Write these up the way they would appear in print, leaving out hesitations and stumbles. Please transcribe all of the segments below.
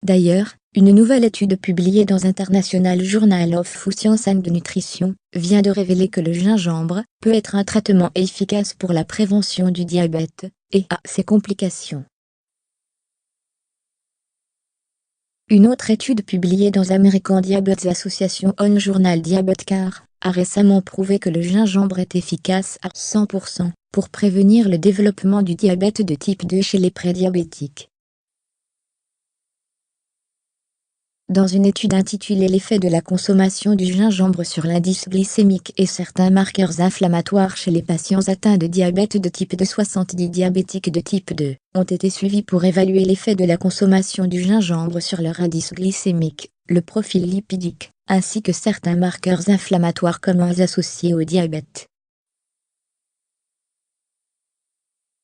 D'ailleurs, une nouvelle étude publiée dans International Journal of Food Science and Nutrition vient de révéler que le gingembre peut être un traitement efficace pour la prévention du diabète et ses complications. Une autre étude publiée dans American Diabetes Association on Journal Diabetes Care a récemment prouvé que le gingembre est efficace à 100% pour prévenir le développement du diabète de type 2 chez les prédiabétiques. Dans une étude intitulée L'effet de la consommation du gingembre sur l'indice glycémique et certains marqueurs inflammatoires chez les patients atteints de diabète de type 2, 70 diabétiques de type 2 ont été suivis pour évaluer l'effet de la consommation du gingembre sur leur indice glycémique, le profil lipidique, ainsi que certains marqueurs inflammatoires communs associés au diabète.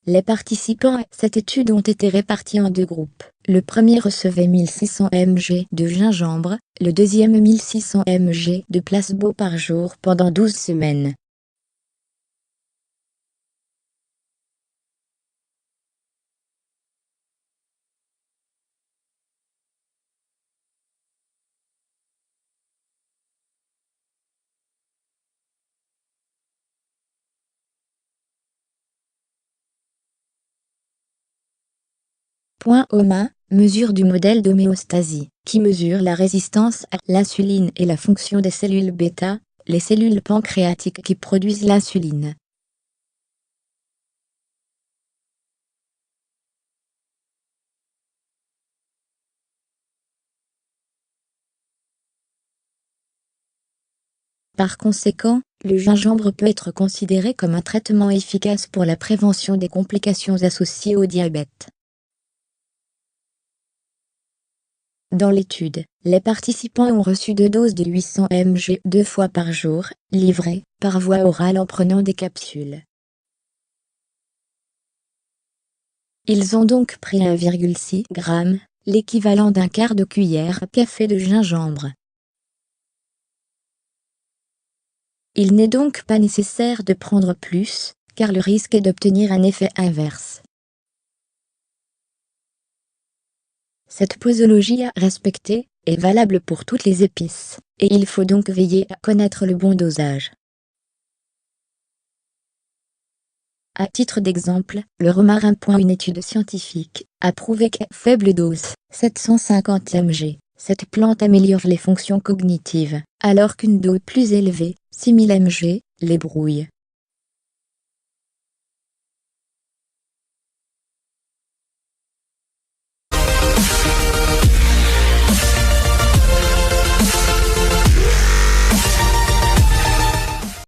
Les participants à cette étude ont été répartis en deux groupes. Le premier recevait 1600 mg de gingembre, le deuxième 1600 mg de placebo par jour pendant 12 semaines. Point commun, mesure du modèle d'homéostasie, qui mesure la résistance à l'insuline et la fonction des cellules bêta, les cellules pancréatiques qui produisent l'insuline. Par conséquent, le gingembre peut être considéré comme un traitement efficace pour la prévention des complications associées au diabète. Dans l'étude, les participants ont reçu 2 doses de 800 mg 2 fois par jour, livrées par voie orale en prenant des capsules. Ils ont donc pris 1,6 g, l'équivalent d'un quart de cuillère à café de gingembre. Il n'est donc pas nécessaire de prendre plus, car le risque est d'obtenir un effet inverse. Cette posologie à respecter est valable pour toutes les épices, et il faut donc veiller à connaître le bon dosage. À titre d'exemple, le romarin. Une étude scientifique a prouvé qu'à faible dose, 750 mg, cette plante améliore les fonctions cognitives, alors qu'une dose plus élevée, 6000 mg, les brouille.